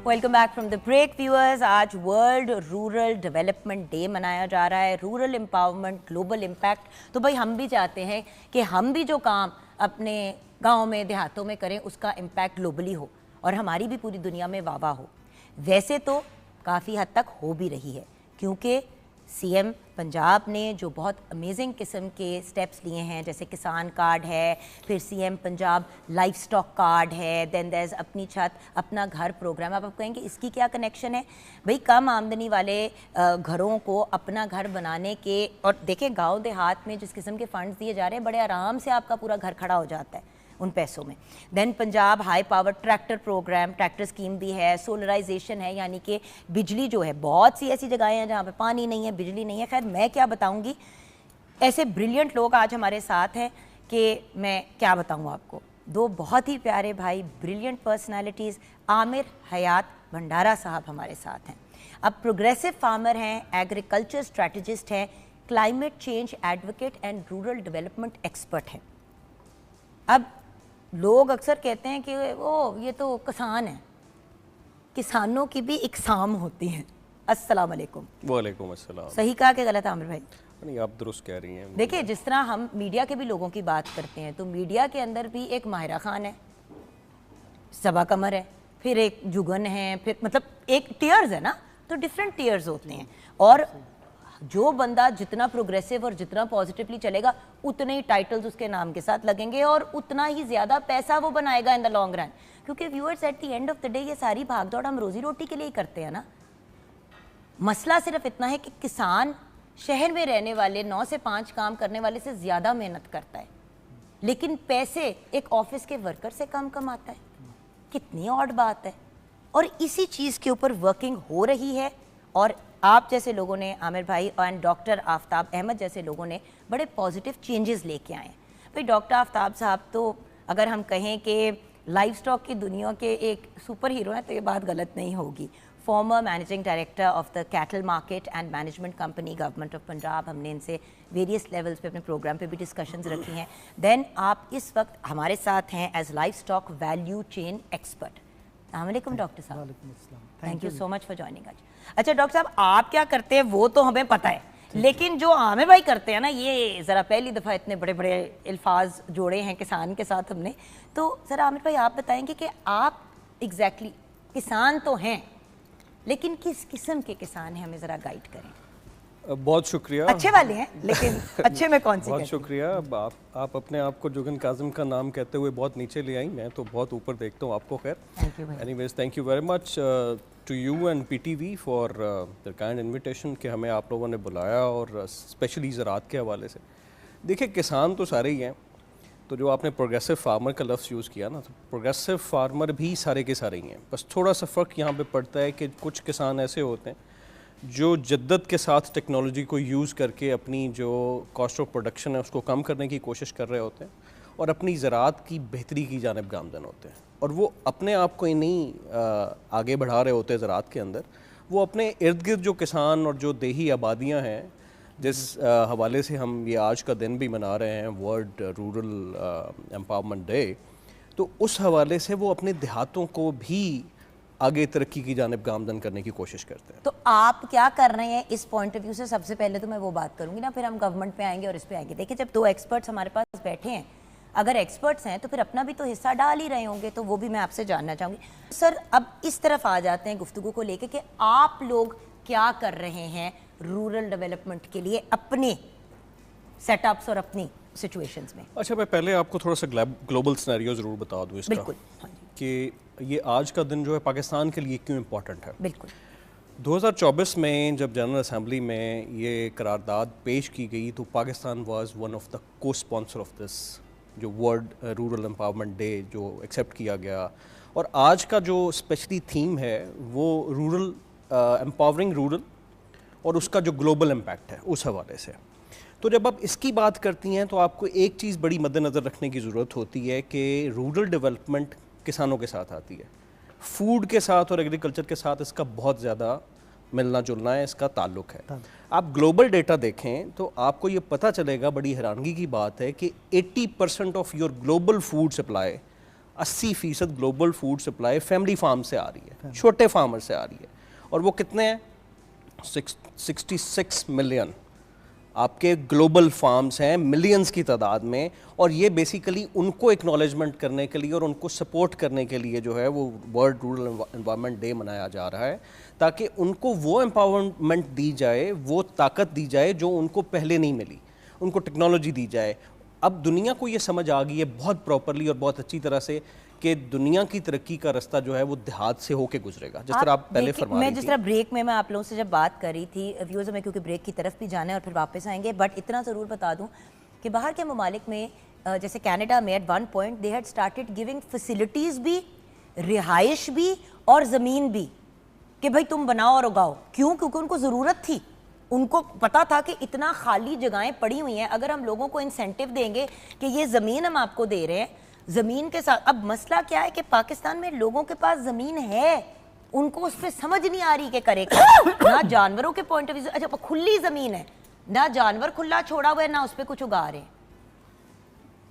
Welcome back from the break viewers. आज world rural development day मनाया जा रहा है, रूरल एम्पावरमेंट, ग्लोबल इम्पैक्ट। तो भाई हम भी चाहते हैं कि हम भी जो काम अपने गाँव में, देहातों में करें, उसका इम्पैक्ट ग्लोबली हो और हमारी भी पूरी दुनिया में वाह वाह हो। वैसे तो काफ़ी हद तक हो भी रही है, क्योंकि सीएम पंजाब ने जो बहुत अमेजिंग किस्म के स्टेप्स लिए हैं, जैसे किसान कार्ड है, फिर CM Punjab life stock card है, देन देयर अपनी छत अपना घर प्रोग्राम। अब आप कहेंगे इसकी क्या कनेक्शन है? भाई कम आमदनी वाले घरों को अपना घर बनाने के, और देखें गांव देहात में जिस किस्म के फंड्स दिए जा रहे हैं, बड़े आराम से आपका पूरा घर खड़ा हो जाता है उन पैसों में। Then Punjab high power tractor programme, tractor scheme भी है, सोलराइजेशन है, यानी कि बिजली जो है, बहुत सी ऐसी जगहें हैं जहाँ पे पानी नहीं है, बिजली नहीं है। खैर मैं क्या बताऊँगी, ऐसे ब्रिलियंट लोग आज हमारे साथ हैं कि मैं क्या बताऊँ आपको। दो बहुत ही प्यारे भाई, ब्रिलियंट पर्सनैलिटीज़, आमिर हयात भंडारा साहब हमारे साथ हैं। अब प्रोग्रेसिव फार्मर हैं, एग्रीकल्चर स्ट्रैटेजिस्ट हैं, climate change advocate and rural development expert हैं। अब लोग अक्सर कहते हैं कि ओ ये तो किसान है, किसानों की भी इकसाम होती है। अस्सलाम वालेकुम। वालेकुम अस्सलाम। सही कहा कि गलत आमिर भाई? नहीं, आप दुरुस्त कह रही हैं। देखिए, जिस तरह हम मीडिया के भी लोगों की बात करते हैं, तो मीडिया के अंदर भी एक माहिरा खान है, सबा कमर है, फिर एक जुगन है, फिर मतलब एक टीयर्स है ना, तो डिफरेंट टीयर्स होते हैं। और जो बंदा जितना प्रोग्रेसिव और जितना पॉजिटिवली चलेगा, उतने ही टाइटल्स उसके नाम के साथ लगेंगे और उतना ही ज़्यादा पैसा वो बनाएगा इन द लॉन्ग रन। क्योंकि viewers, at the end of the day ये सारी भागदौड़ हम रोजी रोटी के लिए ही करते हैं ना। मसला सिर्फ इतना है कि किसान शहर में रहने वाले 9 से 5 काम करने वाले से ज़्यादा मेहनत करता है, लेकिन पैसे एक ऑफिस के वर्कर से कम कमाता है। कितनी ऑड बात है। और इसी चीज़ के ऊपर वर्किंग हो रही है, और आप जैसे लोगों ने, आमिर भाई एंड डॉक्टर आफ्ताब अहमद जैसे लोगों ने बड़े पॉजिटिव चेंजेस लेके आए हैं। भाई डॉक्टर आफ्ताब साहब तो अगर हम कहें कि लाइफ स्टॉक की दुनिया के एक सुपर हीरो हैं तो ये बात गलत नहीं होगी। Farmer managing director of the cattle market and management company, government of Punjab. हमने इनसे वेरियस लेवल्स पे अपने प्रोग्राम पे भी डिस्कशंस रखी हैं। देन आप इस वक्त हमारे साथ हैं as life stock value chain expert. अस्सलाम डॉक्टर साहब। Thank you so much for joining us. अच्छा डॉक्टर साहब, आप क्या करते हैं वो तो हमें पता है, लेकिन जो आमिर भाई करते हैं ना, ये ज़रा पहली दफ़ा इतने बड़े बड़े अल्फाज जोड़े हैं किसान के साथ हमने। तो ज़रा आमिर भाई आप बताएंगे कि आप एग्जैक्टली किसान तो हैं, लेकिन किस किस्म के किसान हैं, हमें ज़रा गाइड करें। बहुत शुक्रिया। अच्छे वाले हैं, लेकिन अच्छे में कौन सी? बहुत शुक्रिया। आप अपने आप को जुगन काजिम का नाम कहते हुए बहुत नीचे ले आई, मैं तो बहुत ऊपर देखता हूँ आपको। खैर anyways, thank you very much to you and PTV for the kind invitation कि हमें आप लोगों ने बुलाया, और स्पेशली ज़राअत के हवाले से। देखिए, किसान तो सारे ही हैं, तो जो आपने प्रोग्रेसिव फार्मर का लफ्ज़ यूज़ किया ना, तो प्रोग्रेसिव फार्मर भी सारे के सारे ही हैं। बस थोड़ा सा फ़र्क यहाँ पे पड़ता है कि कुछ किसान ऐसे होते हैं जो जद्दत के साथ टेक्नोलॉजी को यूज़ करके अपनी जो कॉस्ट ऑफ प्रोडक्शन है उसको कम करने की कोशिश कर रहे होते हैं, और अपनी ज़राअत की बेहतरी की जानिब गामज़न होते हैं। और वो अपने आप को ही नहीं आगे बढ़ा रहे होते ज़राअत के अंदर, वो अपने इर्द गिर्द जो किसान और जो देही आबादियाँ हैं, जिस हवाले से हम ये आज का दिन भी मना रहे हैं, वर्ल्ड रूरल एम्पावरमेंट डे, तो उस हवाले से वो अपने देहातों को भी आगे तरक्की की जानिब गामज़न करने की कोशिश करते हैं। तो आप क्या कर रहे हैं इस पॉइंट ऑफ व्यू से? सबसे पहले तो मैं वो बात करूंगी ना, फिर हम गवर्नमेंट पे आएंगे और इस पे आएंगे। देखिए, जब 2 एक्सपर्ट्स हमारे पास बैठे हैं, अगर एक्सपर्ट्स हैं तो फिर अपना भी तो हिस्सा डाल ही रहे होंगे, तो वो भी मैं आपसे जानना चाहूँगी। सर, अब इस तरफ आ जाते हैं गुफ्तगू को लेके कि आप लोग क्या कर रहे हैं रूरल डेवलपमेंट के लिए अपने सेटअप्स और अपनी सिचुएशंस में। अच्छा, मैं पहले आपको थोड़ा सा ग्लोबल सिनेरियो ज़रूर बता दूँ इसका। बिल्कुल, हाँ जी। कि ये आज का दिन जो है पाकिस्तान के लिए क्यों इम्पोर्टेंट है। बिल्कुल। 2024 में जब जनरल असेंबली में ये करारदाद पेश की गई, तो Pakistan was one of the को स्पॉन्सर ऑफ दिस जो वर्ल्ड रूरल एम्पावरमेंट डे जो एक्सेप्ट किया गया। और आज का जो स्पेशली थीम है वो रूरल एम्पावरिंग रूरल और उसका जो ग्लोबल इम्पैक्ट है उस हवाले से। तो जब आप इसकी बात करती हैं तो आपको एक चीज़ बड़ी मद्देनज़र रखने की ज़रूरत होती है कि रूरल डेवलपमेंट किसानों के साथ आती है, फूड के साथ और एग्रीकल्चर के साथ इसका बहुत ज़्यादा मिलना जुलना है, इसका ताल्लुक़ है। आप ग्लोबल डेटा देखें तो आपको ये पता चलेगा, बड़ी हैरानगी की बात है कि 80% of your global food supply 80% global food supply family farm से आ रही है, छोटे फार्मर से आ रही है, और वो कितने हैं? 66 मिलियन आपके ग्लोबल फार्म्स हैं, मिलियंस की तादाद में, और ये बेसिकली उनको एक्नॉलेजमेंट करने के लिए और उनको सपोर्ट करने के लिए जो है वो वर्ल्ड रूरल एनवायरनमेंट डे मनाया जा रहा है, ताकि उनको वो एम्पावरमेंट दी जाए, वो ताकत दी जाए जो उनको पहले नहीं मिली, उनको टेक्नोलॉजी दी जाए। अब दुनिया को ये समझ आ गई है बहुत प्रॉपरली और बहुत अच्छी तरह से कि दुनिया की तरक्की का रास्ता जो है वो देहात से होके गुजरेगा, जिस तरह आप पहले फरमा रही थी। मैं जिस तरह ब्रेक में मैं आप लोगों से जब बात कर रही थी, व्यूअर्स में क्योंकि ब्रेक की तरफ भी जाना है और फिर वापस आएंगे, बट इतना ज़रूर बता दूं कि बाहर के ममालिक में जैसे कनाडा में at one point they had started giving facilities भी, रिहाइश भी और ज़मीन भी, कि भाई तुम बनाओ और उगाओ। क्यों? क्योंकि उनको ज़रूरत थी, उनको पता था कि इतना खाली जगहें पड़ी हुई हैं, अगर हम लोगों को इंसेंटिव देंगे कि ये ज़मीन हम आपको दे रहे हैं, ज़मीन के साथ। अब मसला क्या है कि पाकिस्तान में लोगों के पास ज़मीन है, उनको उस पर समझ नहीं आ रही कि करे क्या। ना जानवरों के पॉइंट ऑफ व्यू, अच्छा खुली ज़मीन है, ना जानवर खुला छोड़ा हुआ है, ना उस पर कुछ उगा रहे हैं,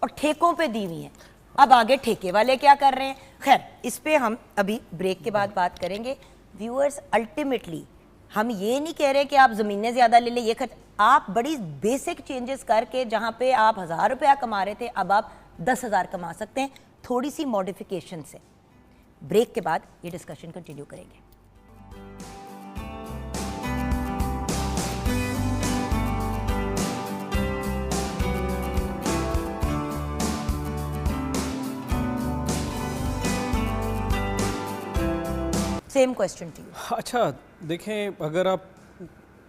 और ठेकों पे दी हुई है। अब आगे ठेके वाले क्या कर रहे हैं? खैर, इस पे हम अभी ब्रेक के बाद बात करेंगे। व्यूअर्स, अल्टीमेटली हम ये नहीं कह रहे कि आप ज़मीनें ज़्यादा ले लें, ये खर्च आप बड़ी बेसिक चेंजेस करके, जहाँ पे आप 1000 रुपया कमा रहे थे अब आप 10,000 कमा सकते हैं, थोड़ी सी मॉडिफिकेशन से। ब्रेक के बाद ये डिस्कशन कंटिन्यू करेंगे। Same question to you. अच्छा देखें, अगर आप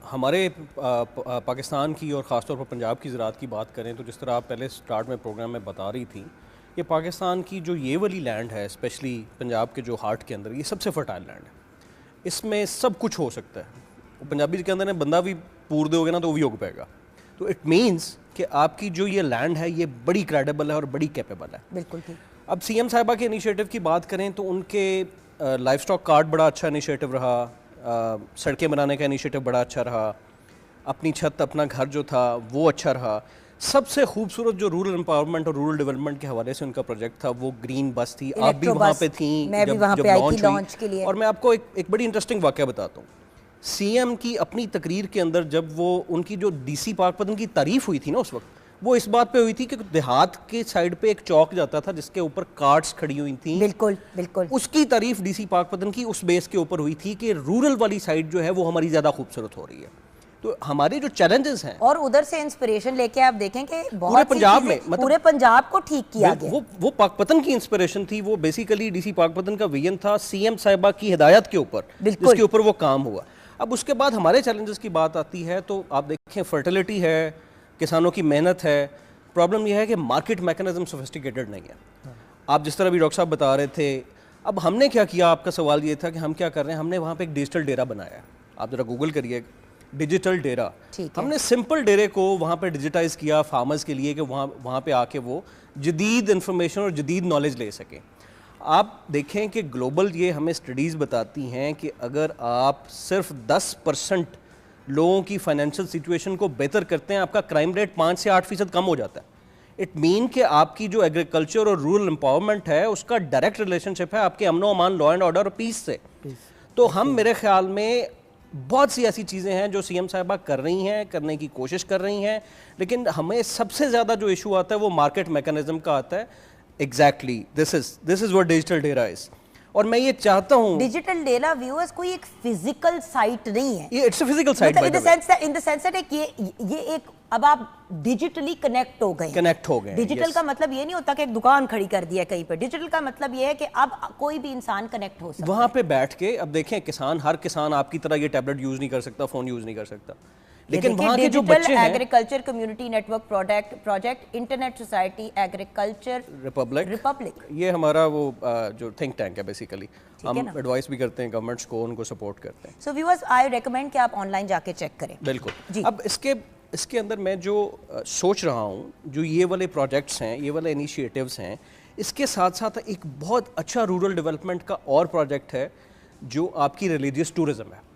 हमारे पाकिस्तान की और ख़ासतौर पर पंजाब की ज़राअत की बात करें, तो जिस तरह आप पहले स्टार्ट में प्रोग्राम में बता रही थी, ये पाकिस्तान की जो ये वाली लैंड है, स्पेशली पंजाब के जो हार्ट के अंदर, ये सबसे फर्टाइल लैंड है, इसमें सब कुछ हो सकता है। पंजाबी के अंदर ने बंदा भी पूर दोगे ना तो वो भी उग पाएगा। तो इट मीन्स कि आपकी जो ये लैंड है ये बड़ी क्रेडिबल है और बड़ी कैपेबल है। बिल्कुल ठीक। अब सीएम साहिबा के इनिशिएटिव की बात करें तो उनके लाइफ स्टॉक कार्ड बड़ा अच्छा इनिशिएटिव रहा, सड़कें बनाने का इनिशिएटिव बड़ा अच्छा रहा, अपनी छत अपना घर जो था वो अच्छा रहा। सबसे खूबसूरत जो रूरल एम्पावरमेंट और रूरल डेवलपमेंट के हवाले से उनका प्रोजेक्ट था वो ग्रीन बस थी। आप भी वहाँ पे थी, मैं भी वहाँ पे आई थी लॉन्च के लिए। और मैं आपको एक बड़ी इंटरेस्टिंग वाक़या बताता हूँ। सीएम की अपनी तकरीर के अंदर जब वो उनकी जो डीसी पाकपतन की तारीफ हुई थी ना, उस वक्त वो इस बात पे हुई थी कि देहात के साइड पे एक चौक जाता था जिसके ऊपर कार्ट्स खड़ी हुई थी। बिल्कुल बिल्कुल। उसकी तारीफ डीसी पाकपतन की उस बेस के ऊपर हुई थी कि रूरल वाली साइड जो है वो हमारी ज़्यादा खूबसूरत हो रही है। तो हमारे जो चैलेंजेस हैं, और उधर से इंस्पिरेशन लेके आप देखें कि पूरे पंजाब में, मतलब पूरे पंजाब को ठीक किया गया। वो पाकपतन की इंस्पिरेशन थी। वो बेसिकली डीसी पाकपतन का विजन था सीएम साहिबा की हिदायत के ऊपर, जिसके ऊपर वो काम हुआ। अब उसके बाद हमारे चैलेंजेस की बात आती है तो आप देखें फर्टिलिटी है, किसानों की मेहनत है। प्रॉब्लम यह है कि मार्केट मैकेनिज्म सोफिस्टिकेटेड नहीं है। आप जिस तरह भी डॉक्टर साहब बता रहे थे, अब हमने क्या किया, आपका सवाल ये था कि हम क्या कर रहे हैं, हमने वहाँ पे एक डिजिटल डेरा बनाया है। आप ज़रा गूगल करिए डिजिटल डेरा। हमने सिंपल डेरे को वहाँ पे डिजिटाइज किया फार्मर्स के लिए कि वहाँ पे आके वो जदीद इन्फॉर्मेशन और जदीद नॉलेज ले सकें। आप देखें कि ग्लोबल ये हमें स्टडीज़ बताती हैं कि अगर आप सिर्फ 10% लोगों की फाइनेंशियल सिचुएशन को बेहतर करते हैं, आपका क्राइम रेट 5 से 8% कम हो जाता है। इट मीन कि आपकी जो एग्रीकल्चर और रूरल एम्पावरमेंट है उसका डायरेक्ट रिलेशनशिप है आपके अमनो अमान, लॉ एंड ऑर्डर और पीस से। तो हम मेरे ख्याल में बहुत सी ऐसी चीज़ें हैं जो सीएम साहिबा कर रही हैं, करने की कोशिश कर रही हैं, लेकिन हमें सबसे ज़्यादा जो इशू आता है वो मार्केट मैकेनिज्म का आता है। Exactly this is what digital Dera is. और मैं ये चाहता हूँ, डिजिटल डेरा व्यूअर्स कोई एक फिजिकल साइट नहीं है, ये it's a physical site in the sense that ये एक अब आप डिजिटली कनेक्ट हो गए। डिजिटल का मतलब ये नहीं होता कि एक दुकान खड़ी कर दिया कहीं पे। डिजिटल का मतलब ये है कि अब कोई भी इंसान कनेक्ट हो सकता है वहाँ पे बैठ के। अब देखें हर किसान आपकी तरह ये टैबलेट यूज नहीं कर सकता, फोन यूज नहीं कर सकता, लेकिन वहाँ के जो बच्चे हैं, agriculture community network project internet society agriculture Republic, ये हमारा वो जो थिंक टैंक है बेसिकली। हम एडवाइस भी करते हैं गवर्नमेंट्स को, उनको सपोर्ट करते हैं। सो व्यूअर्स, आई रेकमेंड कि आप ऑनलाइन जाके चेक करें। बिल्कुल। अब इसके अंदर मैं जो सोच रहा हूँ, जो ये वाले प्रोजेक्ट्स हैं, ये वाले इनिशिएटिव्स हैं, इसके साथ साथ एक बहुत अच्छा रूरल डेवलपमेंट का और प्रोजेक्ट है जो आपकी रिलीजियस टूरिज्म है।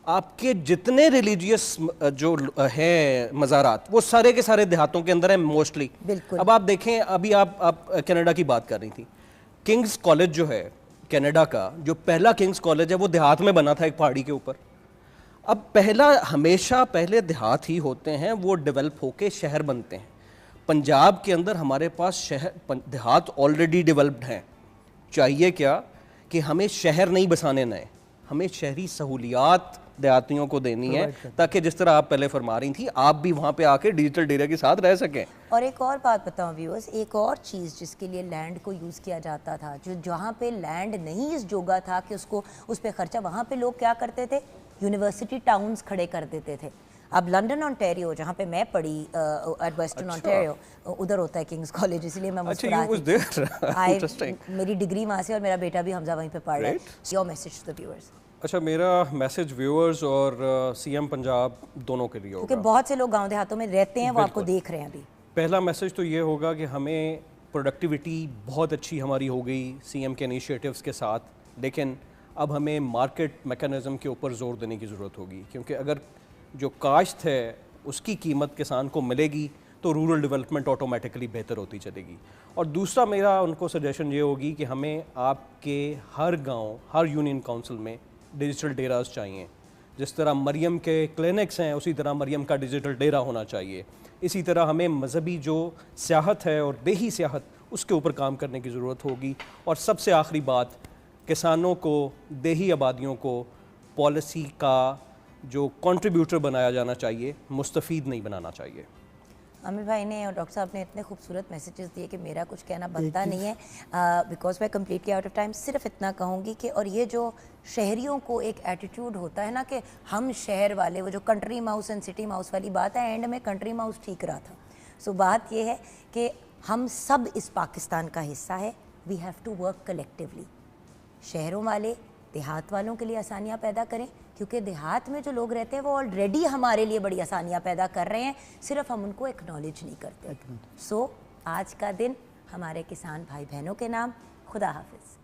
आपके जितने रिलीजियस जो हैं मज़ारात, वो सारे के सारे देहातों के अंदर हैं मोस्टली। अब आप देखें, अभी आप कनाडा की बात कर रही थी, किंग्स कॉलेज जो है कनाडा का, जो पहला किंग्स कॉलेज है वो देहात में बना था एक पहाड़ी के ऊपर। अब हमेशा पहले देहात ही होते हैं, वो डेवलप होके शहर बनते हैं। पंजाब के अंदर हमारे पास देहात ऑलरेडी डेवलप्ड हैं। चाहिए क्या कि हमें शहर नहीं बसाने नए, हमें शहरी सहूलियात देहातियों को देनी है, ताकि जिस तरह आप पहले फरमा रही थी, आप भी वहाँ पे आके डिजिटल डेरा के साथ रह सकें। और एक और बात बताऊं व्यूअर्स, एक और चीज़ जिसके लिए लैंड को यूज़ किया जाता था, जो जहाँ पे लैंड नहीं इस जोगा था कि उसको उस पर खर्चा, वहाँ पे लोग क्या करते थे, यूनिवर्सिटी टाउन्स खड़े कर देते थे। अब लंदन ऑन्टेरियो जहाँ पे मैं पढ़ी एट वेस्टर्न ऑन्टेरियो, उधर होता है किंग्स कॉलेज, इसलिए मैं मेरी डिग्री वहाँ से और मेरा बेटा भी हमजा वहीं पे पढ़ रहा है। Your message to the viewers. अच्छा, मेरा मैसेज व्यूअर्स और सीएम पंजाब दोनों के लिए होगा, क्योंकि बहुत से लोग गांव देहातों में रहते हैं, वो आपको देख रहे हैं अभी। पहला मैसेज तो ये होगा कि हमें प्रोडक्टिविटी बहुत अच्छी हमारी हो गई सीएम के इनिशिएटिव्स के साथ, लेकिन अब हमें मार्केट मैकेनिज़्म के ऊपर ज़ोर देने की ज़रूरत होगी, क्योंकि अगर जो काश्त है उसकी कीमत किसान को मिलेगी तो रूरल डेवलपमेंट ऑटोमेटिकली बेहतर होती चलेगी। और दूसरा मेरा उनको सजेशन ये होगी कि हमें आपके हर गांव, हर यूनियन काउंसिल में डिजिटल डेराज चाहिए। जिस तरह मरियम के क्लिनिक्स हैं, उसी तरह मरियम का डिजिटल डेरा होना चाहिए। इसी तरह हमें मजहबी जो सियाहत है और देही सियाहत, उसके ऊपर काम करने की ज़रूरत होगी। और सबसे आखिरी बात, किसानों को, देही आबादियों को पॉलिसी का जो कंट्रीब्यूटर बनाया जाना चाहिए, मुस्तफ़ीद नहीं बनाना चाहिए। आमिर भाई ने और डॉक्टर साहब ने इतने खूबसूरत मैसेजेस दिए कि मेरा कुछ कहना बनता नहीं है, बिकॉज मैं कम्प्लीटली आउट ऑफ टाइम। सिर्फ इतना कहूँगी कि और ये जो शहरियों को एक एटीट्यूड होता है ना कि हम शहर वाले, वो जो country mouse and city mouse वाली बात है, एंड में कंट्री माउस ठीक रहा था। सो बात ये है कि हम सब इस पाकिस्तान का हिस्सा है, we have to work collectively. शहरों वाले देहात वालों के लिए आसानियाँ पैदा करें, क्योंकि देहात में जो लोग रहते हैं वो ऑलरेडी हमारे लिए बड़ी आसानियाँ पैदा कर रहे हैं, सिर्फ हम उनको एक्नॉलेज नहीं करते। सो आज का दिन हमारे किसान भाई बहनों के नाम, खुदा हाफिज़।